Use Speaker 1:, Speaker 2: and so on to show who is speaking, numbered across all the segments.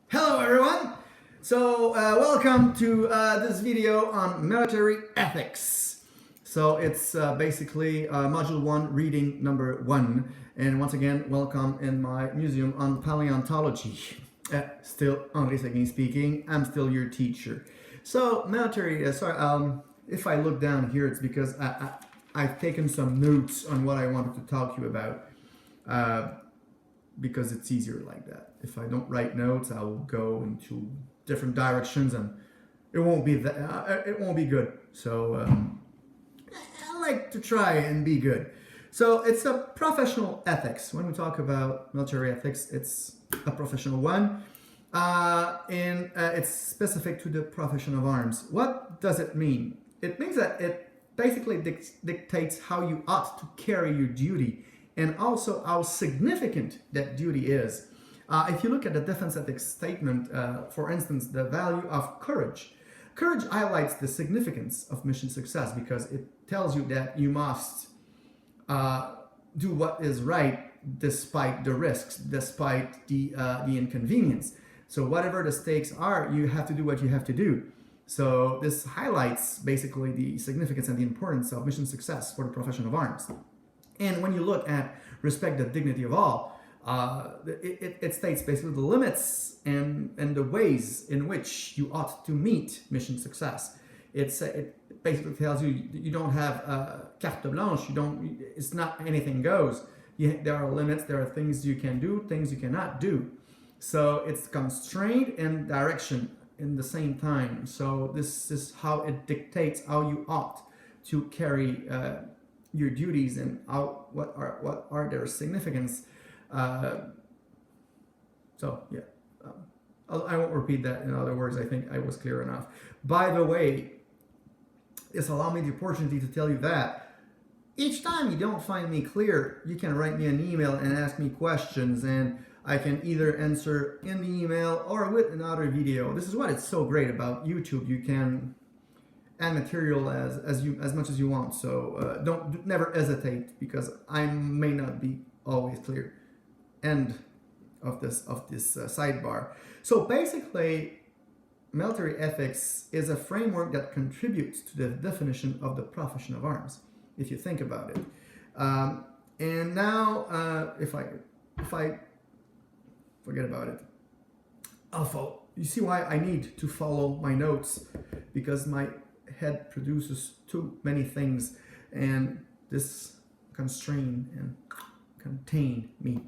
Speaker 1: Hello everyone! Welcome to this video on military ethics. So it's basically module 1 reading number 1, and once again welcome in my museum on paleontology. Still Henri Seguin speaking, I'm still your teacher. So military, if I look down here it's because I've taken some notes on what I wanted to talk to you about. Because it's easier like that. If I don't write notes, I will go into different directions, and it won't be good. So I like to try and be good. So it's a professional ethics. When we talk about military ethics, it's a professional one, and it's specific to the profession of arms. What does it mean? It means that it basically dictates how you ought to carry your duty, and also how significant that duty is. If you look at the defense ethics statement, for instance, the value of courage. Courage highlights the significance of mission success because it tells you that you must do what is right despite the risks, despite the inconvenience. So whatever the stakes are, you have to do what you have to do. So this highlights basically the significance and the importance of mission success for the profession of arms. And when you look at respect the dignity of all, it states basically the limits and the ways in which you ought to meet mission success. It basically tells you you don't have carte blanche. It's not anything goes. There are limits. There are things you can do, things you cannot do. So it's constraint and direction in the same time. So this is how it dictates how you ought to carry your duties and what are their significance. I won't repeat that. In other words, I think I was clear enough. By the way, this allows me the opportunity to tell you that each time you don't find me clear, you can write me an email and ask me questions, and I can either answer in the email or with another video. This is what it's so great about YouTube. You can add material as much as you want. So never hesitate, because I may not be always clear. End of this sidebar. So basically, military ethics is a framework that contributes to the definition of the profession of arms, if you think about it. And now, if I forget about it, you see why I need to follow my notes, because my head produces too many things, and this constrain and contain me.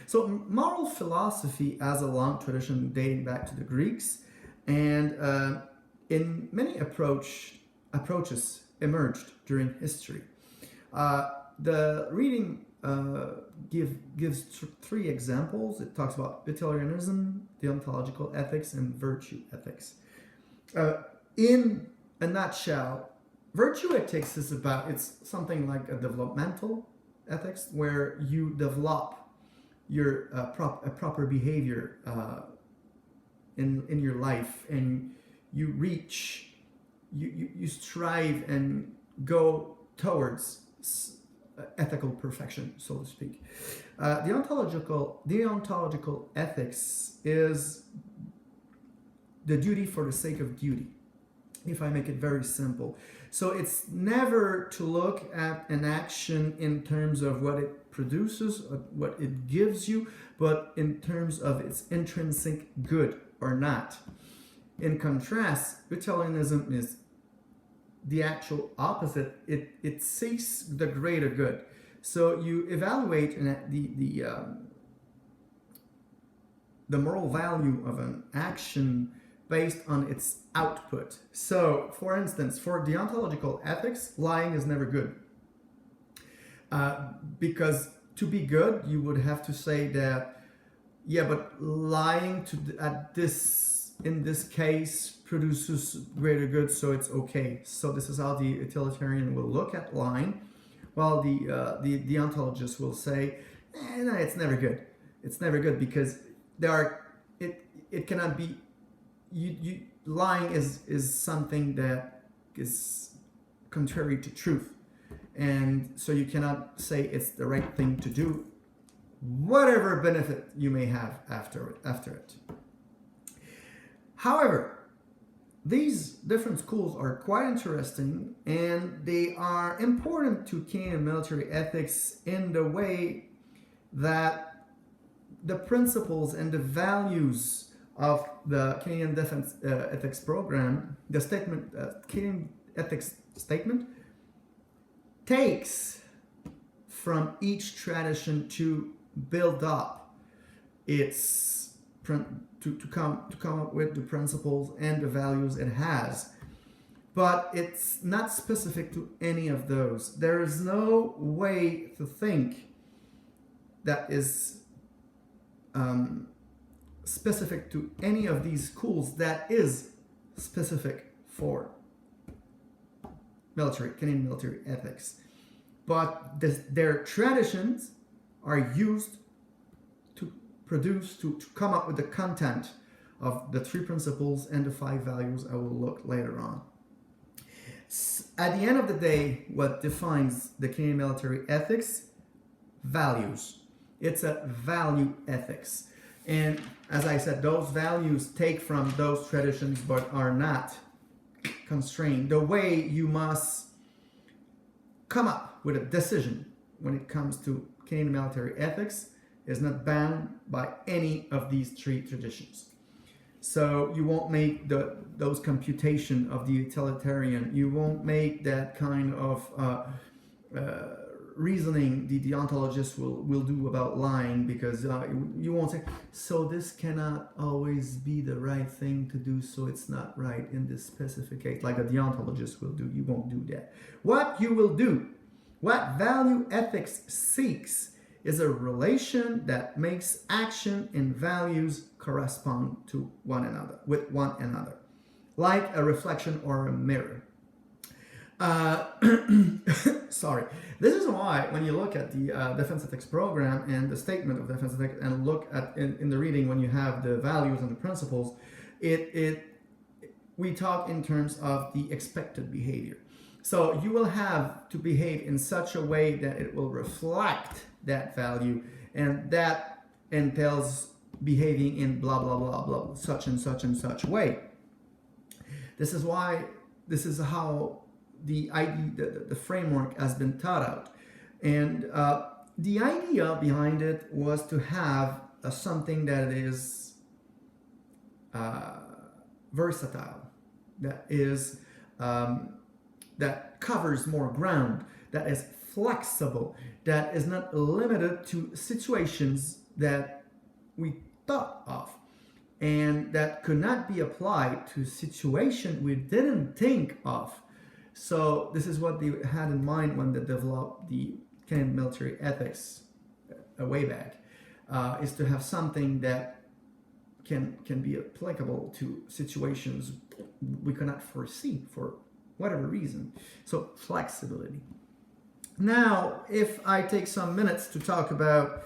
Speaker 1: So moral philosophy has a long tradition dating back to the Greeks, and in many approaches emerged during history. The reading gives three examples. It talks about utilitarianism, deontological ethics, and virtue ethics. In a nutshell, virtue ethics it's something like a developmental ethics, where you develop your proper behavior in your life, and you strive and go towards ethical perfection, so to speak. Deontological ethics is the duty for the sake of duty, if I make it very simple. So it's never to look at an action in terms of what it produces, or what it gives you, but in terms of its intrinsic good or not. In contrast, utilitarianism is the actual opposite. It seeks the greater good. So you evaluate the moral value of an action based on its output. So, for instance, for deontological ethics, lying is never good. Because to be good, you would have to say that, yeah, but lying in this case produces greater good, so it's okay. So this is how the utilitarian will look at lying, while the deontologist will say, no, it's never good. It's never good because it cannot be. Lying is something that is contrary to truth, and so you cannot say it's the right thing to do, whatever benefit you may have after it. However, these different schools are quite interesting, and they are important to Canadian military ethics in the way that the principles and the values of the Canadian Defense Ethics Program, the statement, Canadian Ethics Statement, takes from each tradition to build up its to come up with the principles and the values it has. But it's not specific to any of those. There is no way to think that is specific to any of these schools that is specific for Canadian military ethics. But their traditions are used to come up with the content of the 3 principles and the 5 values I will look later on. At the end of the day, what defines the Canadian military ethics? Values. It's a value ethics. And as I said, those values take from those traditions but are not constrained. The way you must come up with a decision when it comes to Canadian military ethics is not bound by any of these 3 traditions. So you won't make those computation of the utilitarian. You won't make that kind of reasoning the deontologists will do about lying, because you won't say, so this cannot always be the right thing to do, so it's not right in this specific case, like a deontologist will do. You won't do that. What you will do, what value ethics seeks, is a relation that makes action and values correspond to one another, with one another, like a reflection or a mirror. Sorry. This is why when you look at the Defense Ethics Program and the statement of Defense Ethics, and look at in the reading when you have the values and the principles, we talk in terms of the expected behavior. So you will have to behave in such a way that it will reflect that value, and that entails behaving in blah blah blah blah such and such and such way. This is how the framework has been thought out, and the idea behind it was to have something that is versatile, that is that covers more ground, that is flexible, that is not limited to situations that we thought of, and that could not be applied to situations we didn't think of. So this is what they had in mind when they developed the Canadian military ethics way back, is to have something that can be applicable to situations we cannot foresee for whatever reason. So flexibility. Now, if I take some minutes to talk about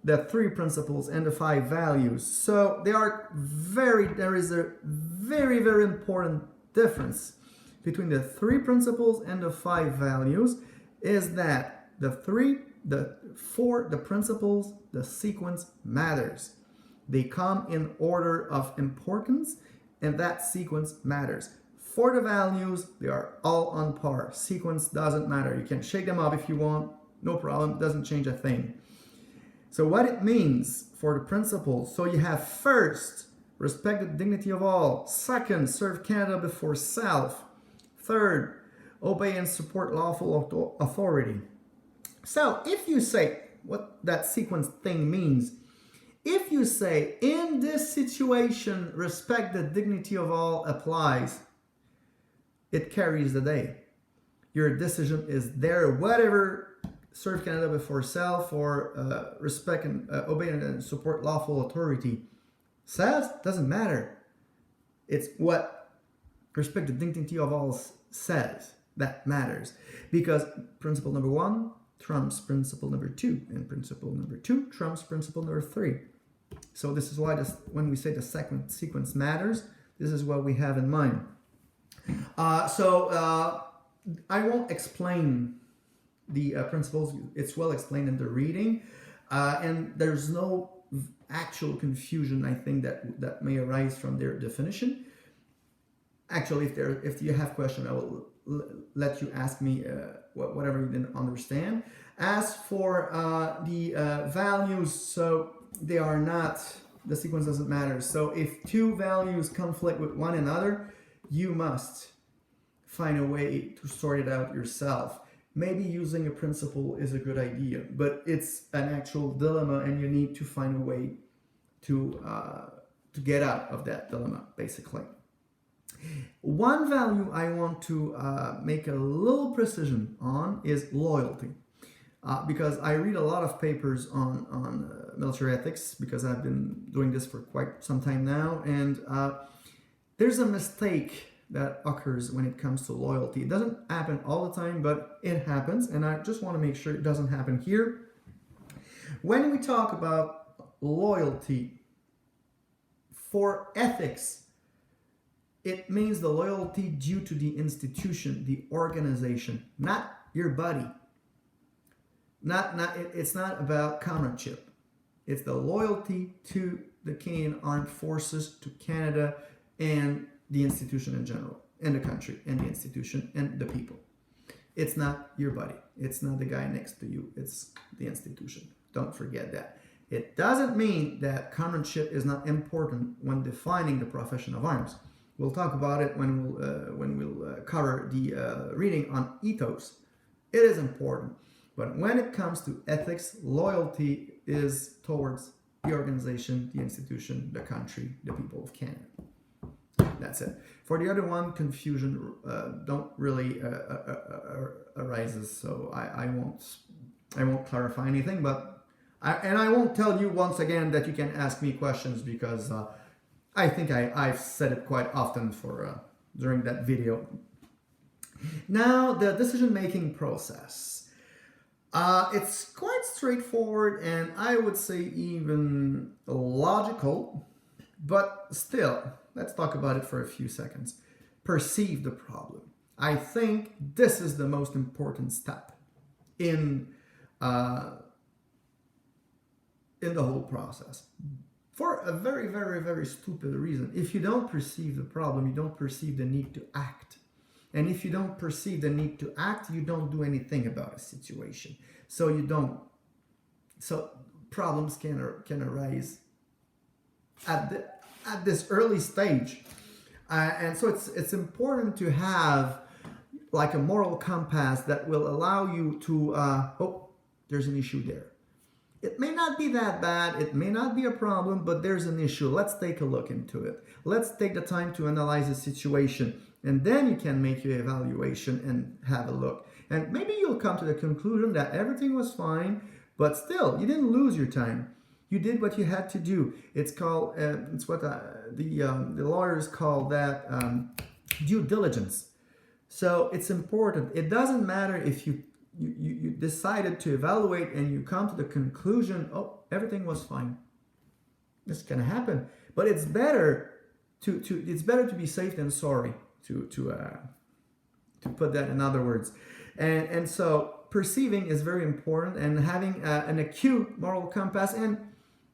Speaker 1: the 3 principles and the 5 values, so there is a very, very important difference between the 3 principles and the 5 values, is that the principles, the sequence matters. They come in order of importance, and that sequence matters. For the values, they are all on par. Sequence doesn't matter. You can shake them up if you want, no problem, doesn't change a thing. So what it means for the principles, so you have first, respect the dignity of all. Second, serve Canada before self. Third, obey and support lawful authority. So if you say what that sequence thing means, if you say in this situation, respect the dignity of all applies, it carries the day. Your decision is there, whatever serve Canada before self, or respect and obey and support lawful authority says, doesn't matter. It's what respect the dignity of all says that matters, because principle number 1 trumps principle number 2, and principle number 2 trumps principle number 3. So this is why when we say the sequence matters, this is what we have in mind. I won't explain the principles. It's well explained in the reading, and there's no actual confusion, I think, that may arise from their definition. Actually, if you have questions, I will let you ask me whatever you didn't understand. As for the values, so they are not, the sequence doesn't matter. So if two values conflict with one another, you must find a way to sort it out yourself. Maybe using a principle is a good idea, but it's an actual dilemma, and you need to find a way to get out of that dilemma, basically. One value I want to make a little precision on is loyalty, because I read a lot of papers on military ethics, because I've been doing this for quite some time now, and there's a mistake that occurs when it comes to loyalty. It doesn't happen all the time, but it happens, and I just want to make sure it doesn't happen here. When we talk about loyalty for ethics, it means the loyalty due to the institution, the organization, not your buddy. It's not about comradeship. It's the loyalty to the Canadian Armed Forces, to Canada, and the institution in general, and the country, and the institution, and the people. It's not your buddy. It's not the guy next to you. It's the institution. Don't forget that. It doesn't mean that comradeship is not important when defining the profession of arms. We'll talk about it when we'll cover the reading on ethos. It is important. But when it comes to ethics, loyalty is towards the organization, the institution, the country, the people of Canada. That's it. For the other one, confusion don't really arises, so I won't clarify anything. But I won't tell you once again that you can ask me questions, because I think I've said it quite often for during that video. Now, the decision-making process. It's quite straightforward, and I would say even logical, but still, let's talk about it for a few seconds. Perceive the problem. I think this is the most important step in the whole process. For a very, very, very stupid reason. If you don't perceive the problem, you don't perceive the need to act. And if you don't perceive the need to act, you don't do anything about a situation. So problems can arise at this early stage. And so it's important to have like a moral compass that will allow you to, there's an issue there. It may not be that bad, it may not be a problem, but there's an issue. Let's take a look into it. Let's take the time to analyze the situation, and then you can make your evaluation and have a look. And maybe you'll come to the conclusion that everything was fine, but still, you didn't lose your time. You did what you had to do. It's called, it's what the lawyers call that due diligence. So it's important. It doesn't matter if you decided to evaluate and you come to the conclusion, oh, everything was fine. This can happen, but it's better to be safe than sorry. To put that in other words, and so perceiving is very important, and having an acute moral compass, and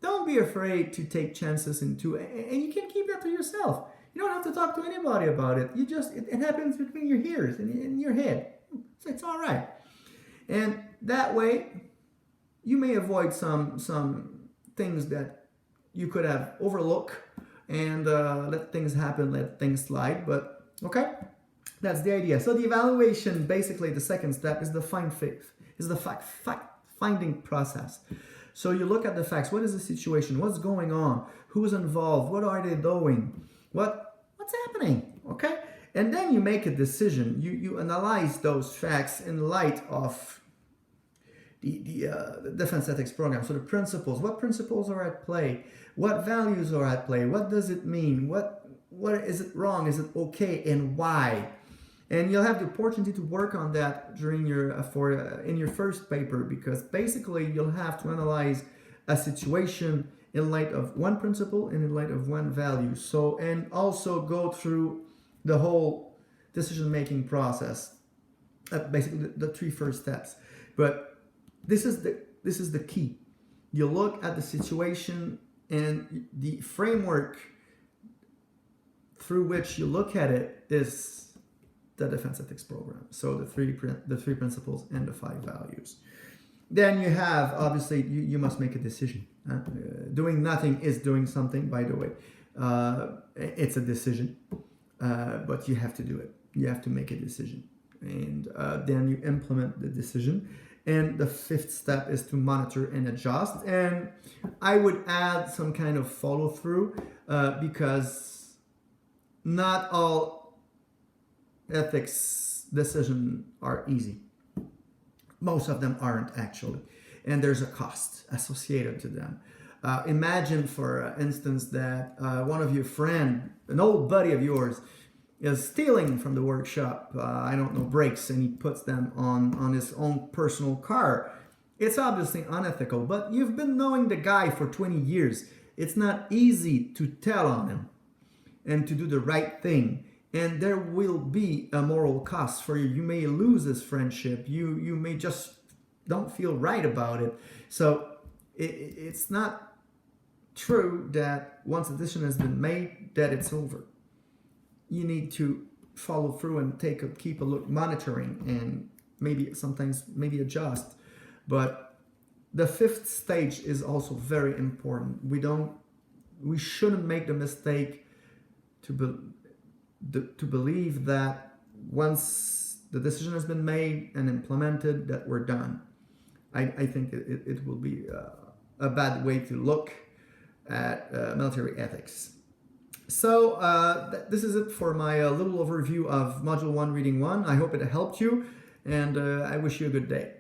Speaker 1: don't be afraid to take chances into, and you can keep that to yourself. You don't have to talk to anybody about it. You just it happens between your ears and in your head. So it's all right. And that way, you may avoid some things that you could have overlooked and let things happen, let things slide. But okay, that's the idea. So the evaluation, basically, the second step is the fact-finding process. So you look at the facts. What is the situation? What's going on? Who's involved? What are they doing? What's happening? Okay. And then you make a decision. You analyze those facts in light of the defense ethics program. So the principles. What principles are at play? What values are at play? What does it mean? What is it wrong? Is it okay? And why? And you'll have the opportunity to work on that during your in your first paper, because basically you'll have to analyze a situation in light of one principle and in light of one value. So, and also go through the whole decision-making process, basically the three first steps. But this is the key. you look at the situation, and the framework through which you look at it is the defense ethics program. So the three principles and the 5 values. Then you have, obviously, you must make a decision. Doing nothing is doing something, by the way. It's a decision, but you have to do it. You have to make a decision. And then you implement the decision. And the 5th step is to monitor and adjust. And I would add some kind of follow through, because not all ethics decisions are easy. Most of them aren't, actually. And there's a cost associated to them. Imagine, for instance, that one of your friend, an old buddy of yours, is stealing from the workshop, brakes, and he puts them on his own personal car. It's obviously unethical, but you've been knowing the guy for 20 years. It's not easy to tell on him and to do the right thing. And there will be a moral cost for you. You may lose this friendship. You may just don't feel right about it. So it's not true that once a decision has been made, that it's over. You need to follow through and keep a look, monitoring, and sometimes adjust. But the 5th stage is also very important. We shouldn't make the mistake to believe that once the decision has been made and implemented, that we're done. I think it will be a bad way to look at military ethics. So this is it for my little overview of Module 1, Reading 1. I hope it helped you, and I wish you a good day.